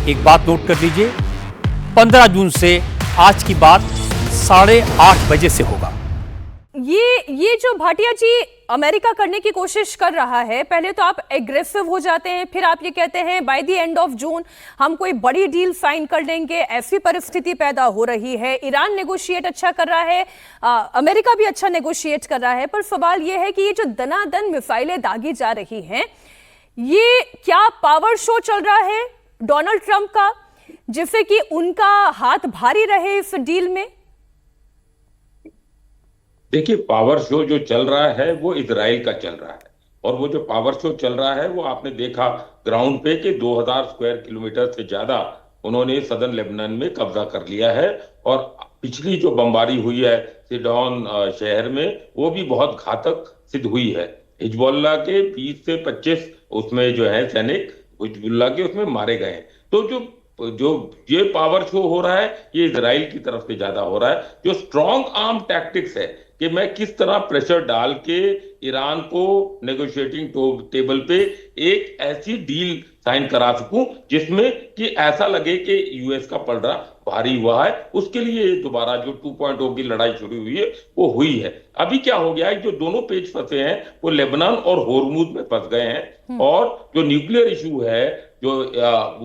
एक बात नोट कर लीजिए, 15 जून से आज की बात 8:30 बजे से होगा। ये जो भाटिया जी अमेरिका करने की कोशिश कर रहा है, पहले तो आप एग्रेसिव हो जाते हैं, फिर आप ये कहते हैं by the end of June हम कोई बड़ी डील साइन कर लेंगे, ऐसी परिस्थिति पैदा हो रही है। ईरान नेगोशिएट अच्छा कर रहा है, अमेरिका भी अच्छा नेगोशिएट कर रहा है, पर सवाल ये है कि ये जो दनादन मिसाइलें दागी जा रही हैं, ये क्या पावर शो चल रहा है डोनाल्ड ट्रंप का, जिससे कि उनका हाथ भारी रहे इस डील में? देखिए, पावर शो जो चल रहा है वो इजराइल का चल रहा है, और वो जो पावर शो चल रहा है वो आपने देखा ग्राउंड पे कि 2000 स्क्वायर किलोमीटर से ज्यादा उन्होंने सदर्न लेबनान में कब्जा कर लिया है। और पिछली जो बमबारी हुई है सिडोन शहर में, वो भी बहुत घातक सिद्ध हुई है। हिजबुल्लाह के 20 से 25 उसमें जो है सैनिक हिजबुल्लाह के उसमें मारे गए हैं। तो जो जो ये पावर शो हो रहा है ये इजराइल की तरफ से ज्यादा हो रहा है। जो स्ट्रॉन्ग आर्म टैक्टिक्स है कि मैं किस तरह प्रेशर डाल के ईरान को नेगोशिएटिंग टेबल पे एक ऐसी डील साइन करा सकूं जिसमें कि ऐसा लगे कि यूएस का पलड़ा भारी हुआ है, उसके लिए दोबारा जो 2.0 की लड़ाई शुरू हुई है वो हुई है। अभी क्या हो गया है, जो दोनों पेज फंसे हैं वो लेबनान और होर्मुज में फंस गए हैं। और जो न्यूक्लियर इशू है, जो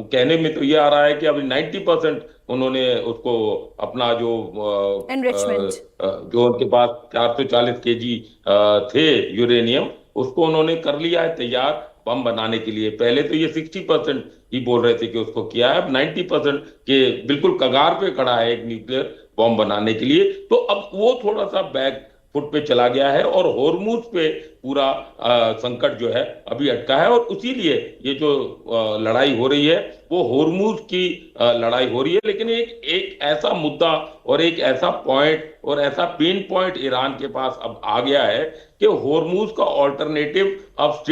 कहने में तो ये आ रहा है कि अभी 90% उन्होंने उसको अपना जो जो उनके पास 440 केजी थे यूरेनियम, उसको उन्होंने कर लिया है तैयार बम बनाने के लिए। पहले तो ये 60% ही बोल रहे थे कि उसको किया है, अब 90% के बिल्कुल कगार पे खड़ा है एक न्यूक्लियर बम बनाने के लिए। तो अब वो थोड़ा सा बैक फुट पे चला गया है और होर्मुज पे पूरा संकट जो है अभी अटका है। और इसीलिए ये जो लड़ाई हो रही है वो होर्मुज की लड़ाई हो रही है। लेकिन एक ऐसा मुद्दा और एक ऐसा पॉइंट और ऐसा पेन पॉइंट ईरान के पास अब आ गया है कि होर्मुज का ऑल्टरनेटिव अब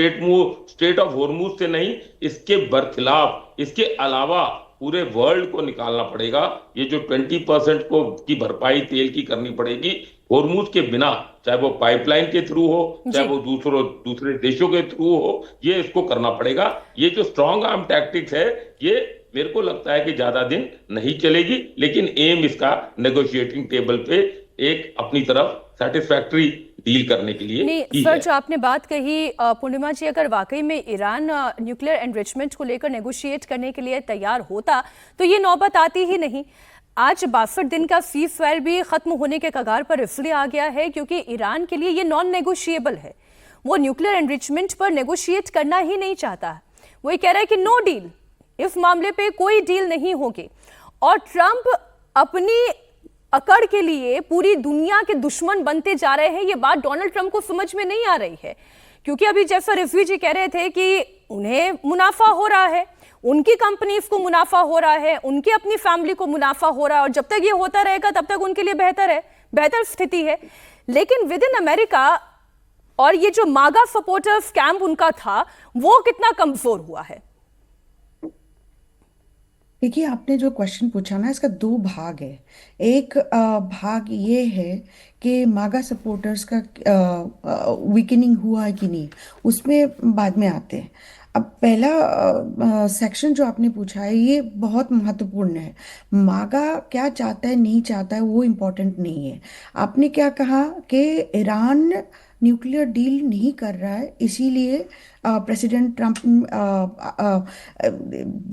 स्टेट ऑफ होर्मुज से नहीं, इसके बरखिलाफ, इसके अलावा पूरे वर्ल्ड को निकालना पड़ेगा। ये जो 20% को की भरपाई तेल की करनी पड़ेगी होर्मुज के बिना, चाहे वो पाइपलाइन के थ्रू हो, चाहे वो दूसरे देशों के थ्रू हो, ये इसको करना पड़ेगा। ये जो स्ट्रॉन्ग आर्म टैक्टिक्स है ये मेरे को लगता है कि ज्यादा दिन नहीं चलेगी, लेकिन एम इसका नेगोशिएटिंग टेबल पे एक अपनी तरफ सेटिस्फैक्टरी डील करने के लिए नहीं सर, जो आपने बात कही पूर्णिमा जी, अगर वाकई में ईरान न्यूक्लियर एनरिचमेंट को लेकर नेगोशिएट करने के लिए तैयार होता तो ये नौबत आती ही नहीं। आज 62 दिन का सीज फायर भी खत्म होने के कगार पर इसलिए आ गया है क्योंकि ईरान के लिए ये नॉन नेगोशिएबल है। वो न्यूक्लियर एनरिचमेंट पर नेगोशिएट करना ही नहीं चाहता। वो ये कह रहा है कि नो डील, इस मामले पे कोई डील नहीं होगी। और ट्रंप अपनी अकड़ के लिए पूरी दुनिया के दुश्मन बनते जा रहे हैं। ये बात डोनाल्ड ट्रंप को समझ में नहीं आ रही है, क्योंकि अभी जैसा रिजवी जी कह रहे थे कि उन्हें मुनाफा हो रहा है, उनकी कंपनीज को मुनाफा हो रहा है, उनकी अपनी फैमिली को मुनाफा हो रहा है, और जब तक ये होता रहेगा तब तक उनके लिए बेहतर स्थिति है। लेकिन विद इन अमेरिका और ये जो मागा सपोर्टर्स कैंप उनका था वो कितना कमजोर हुआ है? देखिए, आपने जो क्वेश्चन पूछा ना, इसका दो भाग है। एक भाग ये है कि मागा सपोर्टर्स का वीकनिंग हुआ है कि नहीं, उसमें बाद में आते हैं। अब पहला सेक्शन जो आपने पूछा है ये बहुत महत्वपूर्ण है। मागा क्या चाहता है नहीं चाहता है वो इम्पोर्टेंट नहीं है। आपने क्या कहा कि ईरान न्यूक्लियर डील नहीं कर रहा है, इसीलिए प्रेसिडेंट ट्रंप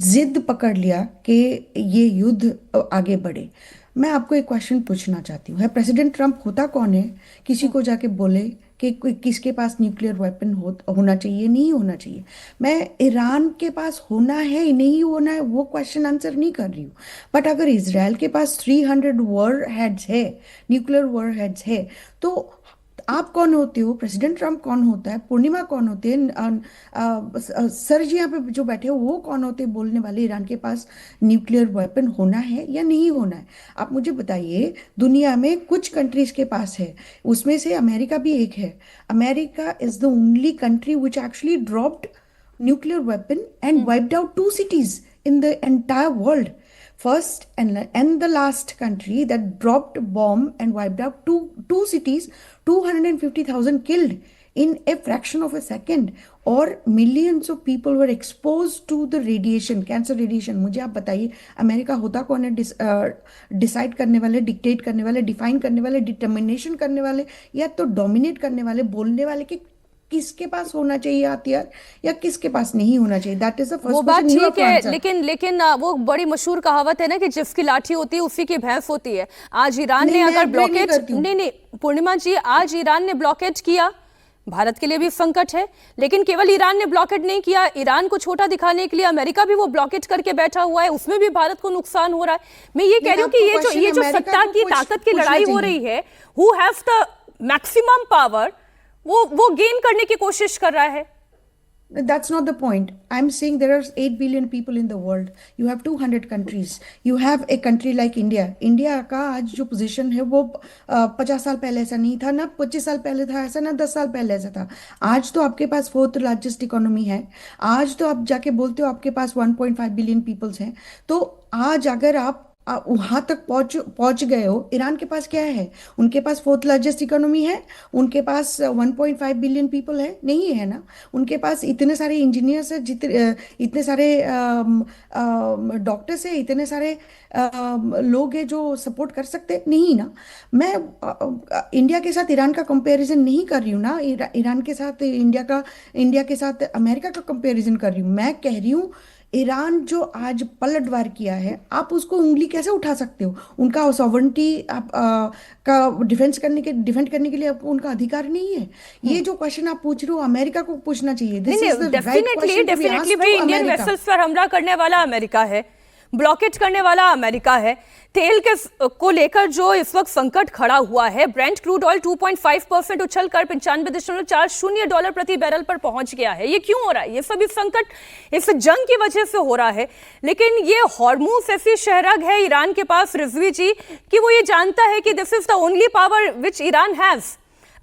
जिद पकड़ लिया कि ये युद्ध आगे बढ़े। मैं आपको एक क्वेश्चन पूछना चाहती हूँ, है प्रेसिडेंट ट्रंप होता कौन है किसी को जाके बोले कि किसके पास न्यूक्लियर वेपन होना चाहिए नहीं होना चाहिए? मैं ईरान के पास होना है नहीं होना है वो क्वेश्चन आंसर नहीं कर रही हूँ। बट अगर इजराइल के पास 300 वॉर हेड्स है, न्यूक्लियर वॉर हेड्स है, तो आप कौन होते हो? प्रेसिडेंट ट्रंप कौन होता है? पूर्णिमा कौन होते हैं? सर जी यहाँ पे जो बैठे हो वो कौन होते हैं बोलने वाले ईरान के पास न्यूक्लियर वेपन होना है या नहीं होना है? आप मुझे बताइए। दुनिया में कुछ कंट्रीज के पास है, उसमें से अमेरिका भी एक है। America is the only country which actually dropped nuclear weapon and wiped out 2 cities in the entire world. First and the last country that dropped bomb and wiped out two cities, 250,000 killed in a fraction of a second, और millions of people were exposed to the radiation, cancer radiation. मुझे आप बताइए America होता कौन है? Decide करने वाले, dictate करने वाले, डिफाइन करने वाले, डिटर्मिनेशन करने वाले, या तो डोमिनेट करने वाले, बोलने वाले कि किसके पास होना चाहिए हथियार या किसके पास नहीं होना चाहिए. दैट इज द फर्स्ट वो बात क्वेश्चन. ठीक है, लेकिन वो बड़ी मशहूर कहावत है ना कि जिसकी लाठी होती है उसी की भैंस होती है. आज ईरान ने नहीं, मैं अगर agree नहीं ब्लॉकेट, करती हूँ. नहीं पूर्णिमा जी, आज ईरान ने ब्लॉकेट किया, भारत के लिए भी संकट है. लेकिन केवल ईरान ने ब्लॉकेट नहीं किया, ईरान को छोटा दिखाने के लिए अमेरिका भी वो ब्लॉकेट करके बैठा हुआ है, उसमें भी भारत को नुकसान हो रहा है. मैं ये कह रही हूँ कि ये जो सत्ता की ताकत की लड़ाई हो रही है, who have the maximum power, वो गेन करने की कोशिश कर रहा है. That's not the point. I'm saying there are 8 billion people in the world. You have 200 countries. You have a country like India. India का आज जो पोजीशन है वो 50 साल पहले ऐसा नहीं था, ना 25 साल पहले था ऐसा, ना 10 साल पहले ऐसा था. आज तो आपके पास 4th लार्जेस्ट इकोनॉमी है. आज तो आप जाके बोलते हो आपके पास 1.5 बिलियन पीपल्स हैं. तो आज अगर आप वहां तक पहुंच गए हो, ईरान के पास क्या है? उनके पास 4th लार्जेस्ट इकोनॉमी है, उनके पास 1.5 बिलियन पीपल है? नहीं है ना. उनके पास इतने सारे इंजीनियर्स है, इतने सारे डॉक्टर्स है, इतने सारे लोग हैं जो सपोर्ट कर सकते नहीं ना. मैं इंडिया के साथ ईरान का कंपैरिजन नहीं कर रही हूँ ना, ईरान के साथ इंडिया के साथ अमेरिका का कंपैरिजन कर रही हूँ. मैं कह रही हूँ ईरान जो आज पलटवार किया है, आप उसको उंगली कैसे उठा सकते हो? उनका सॉवरेनिटी का डिफेंड करने के लिए आपको उनका अधिकार नहीं है. ये जो क्वेश्चन आप पूछ रहे हो अमेरिका को पूछना चाहिए. डेफिनेटली भाई, इंडियन वेसल्स पर हमला करने वाला अमेरिका है, ब्लॉकेट करने वाला अमेरिका है. तेल के को लेकर जो इस वक्त संकट खड़ा हुआ है, ब्रेंट क्रूड ऑयल 2.5% उछलकर $95.40 प्रति बैरल पर पहुंच गया है. ये क्यों हो रहा है? ये सभी संकट इस जंग की वजह से हो रहा है. लेकिन ये हॉर्मूज ऐसी शहरग है ईरान के पास, रिजवी जी, कि वो ये जानता है कि this is the only power which Iran has.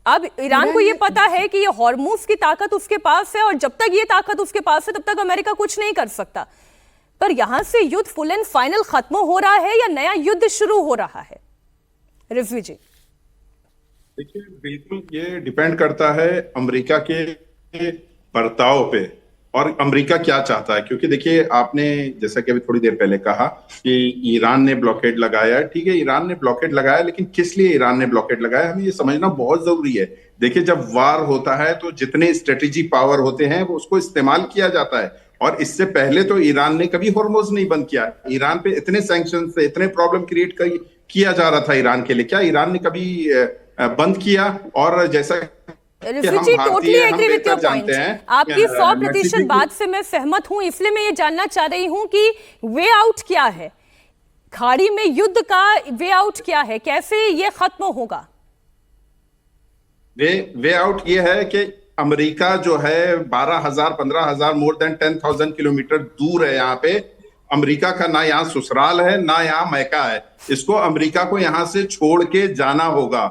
अब ईरान को ये पता है कि ये हॉर्मूज की ताकत उसके पास है, और जब तक ये ताकत उसके पास है तब तक अमेरिका कुछ नहीं कर सकता. पर यहां से युद्ध फुल एंड फाइनल खत्म हो रहा है या नया युद्ध शुरू हो रहा है? रिजवी जी. देखिए, बिल्कुल ये डिपेंड करता है अमेरिका के बर्ताव पे और अमेरिका क्या चाहता है. क्योंकि देखिए, आपने जैसा कि अभी थोड़ी देर पहले कहा कि ईरान ने ब्लॉकेड लगाया. ठीक है, ईरान ने ब्लॉकेड लगाया, लेकिन किस लिए ईरान ने ब्लॉकेड लगाया, हमें ये समझना बहुत जरूरी है. देखिए, जब वार होता है तो जितने स्ट्रेटेजी पावर होते हैं वो उसको इस्तेमाल किया जाता है. और इससे पहले तो ईरान ने कभी हॉर्मोज नहीं बंद किया. ईरान पे इतने सैंक्शन से इतने प्रॉब्लम क्रिएट किया जा रहा था ईरान के लिए, क्या ईरान ने कभी बंद किया? और जैसा totally agree with your point, आपकी 100% बात से मैं सहमत हूं. इसलिए मैं ये जानना चाह रही हूं कि वे आउट क्या है, खाड़ी में युद्ध का वे आउट क्या है, कैसे ये खत्म होगा? वे आउट ये है कि अमेरिका जो है 12,000 15,000 मोर देन 10,000 किलोमीटर दूर है. यहाँ पे अमेरिका का ना यहाँ ससुराल है ना यहाँ मैका है. इसको अमेरिका को यहाँ से छोड़ के जाना होगा.